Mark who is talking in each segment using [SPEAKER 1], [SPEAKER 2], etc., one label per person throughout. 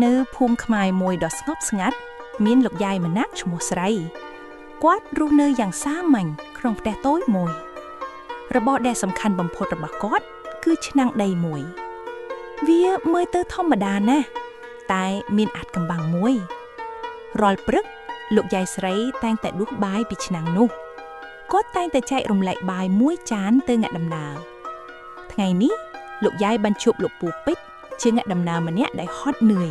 [SPEAKER 1] នៅភូមិខ្មែរមួយដ៏ស្ងប់ស្ងាត់មានលោកយាយម្នាក់ឈ្មោះស្រីគាត់រស់នៅយ៉ាងសាមញ្ញក្នុងផ្ទះតូចមួយរបស់ដែលសំខាន់បំផុតរបស់គាត់គឺឆ្នាំងដីមួយវាមើលទៅធម្មតាណាស់តែមានអាចកំបាំងមួយរាល់ព្រឹកលោកយាយស្រីតែងតែដួសបាយពីឆ្នាំងនោះគាត់តែងតែចែករំលែកបាយមួយចានទៅអ្នកដំណើរថ្ងៃនេះលោកយាយបានជួបលោកពូពេជ្រជាអ្នកដំណើរម្នាក់ដែលហត់នឿយ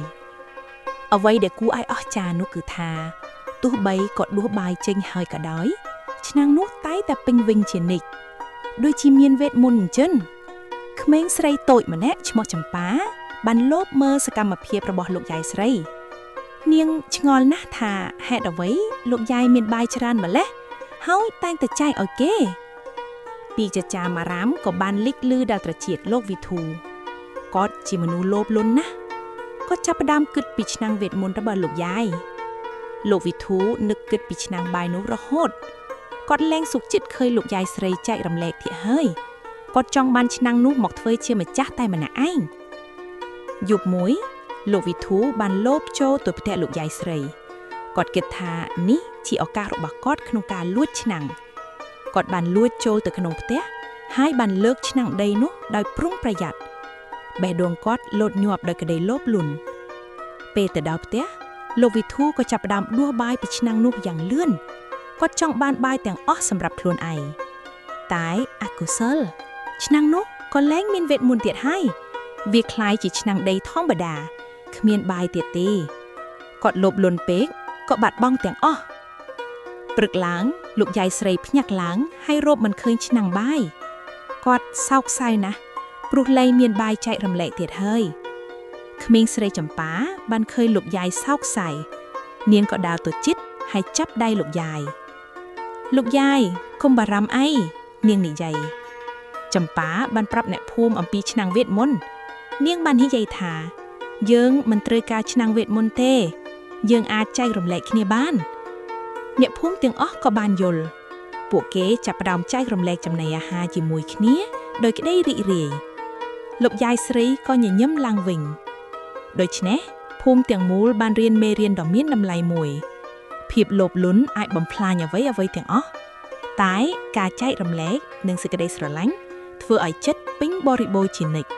[SPEAKER 1] អ្វីដែលគួរឲ្យអស្ចារ្យនោះគឺថាទោះបីគាត់ដួសបាយចេញហើយក៏ដោយឆ្នាំងនោះតែងតែពេញវិញជានិច្ចដូចជាមានវេទមន្តអញ្ចឹងក្មេងស្រីតូចម្នាក់ឈ្មោះចម្ប៉ាបានលបមើលសកម្មភាពរបស់លោកយាយស្រីនាងឆ្ងល់ណាស់ថាហេតុអ្វីលោកយាយមានបាយច្រើនម្ល៉េះហើយតែងតែចែកឲ្យគេពីចចាមអារាមក៏បានលិចលឺដល់ត្រចៀកលោកវិធូគាត់ជាមនុស្សលោភលន់ណាស់គាត់ចាប់ផ្ដើមគិតពីឆ្នាំងវេទមន្តរបស់លោកយាយលោកវិធូនឹកគិតពីឆ្នាំងបាយនោះរហូតគាត់លែងសុខចិត្តឃើញលោកយាយស្រីចែករំលែកទៀតហើយគាត់ចង់បានឆ្នាំងនោះមកធ្វើជាម្ចាស់តែម្នាក់ឯងយប់មួយលោកវិធូបានលបចូលទៅផ្ទះលោកយាយស្រីគាត់គិតថានេះជាឱកាសរបស់គាត់ក្នុងការលួចឆ្នាំងគាត់បានលួចចូលទៅក្នុងផ្ទះហើយបានលើកឆ្នាំងដីនោះដោយប្រុងប្រយ័ត្នបេះដូងគាត់លោតញាប់ដោយក្តីលោភលន់ពេលទៅដល់ផ្ទះលោកវិធូក៏ចាប់ផ្ដើមដួសបាយពីឆ្នាំងនោះយ៉ាងលឿនគាត់ចង់បានបាយទាំងអស់សម្រាប់ខ្លួនឯងតែអកុសលឆ្នាំងនោះក៏លែងមានវេទមន្តទៀតហើយវាคล้ายជាឆ្នាំងដីធម្មតាគ្មានបាយទៀតទេគាត់លោភលន់ពេកក៏បាត់បង់ទាំងអស់ព្រឹកឡើងលោកយាយស្រីភ្ញាក់ឡើងហើយរកមិនឃើញឆ្នាំងបាយគាត់សោកសៅណាស់ព្រោះលែងមានបាយចែករំលែកទៀតហើយក្មេងស្រីចម្ប៉ាបានឃើញលោកយាយសោកសៅនាងក៏ដើរទៅជិតហើយចាប់ដៃលោកយាយកុំបារម្ភអីនាងនិយាយចម្ប៉ាបានប្រាប់អ្នកភូមិអំពីឆ្នាំងវេទមន្តនាងបាននិយាយថាយើងមិនត្រូវការឆ្នាំងវេទមន្តទេយើងអាចចែករំលែកគ្នាបានអ្នកភូមិទាំងអស់ក៏បានយល់ពួកគេចាប់ផ្ដើមចែករំលែកចំណីអាហារជាមួយគ្នាដោយក្តីរីករាយលោកយាយស្រីក៏ញញឹមឡើងវិញដូច្នេះភូមិទាំងមូលបានរៀនមេរៀនដ៏មានតម្លៃមួយភាពលោភលន់អាចបំផ្លាញអ្វីទាំងអស់តែការចែករំលែកនិងសេចក្តីស្រឡាញ់ធ្វើឲ្យចិត្តពេញបរិបូរណ៍ជានិច្ច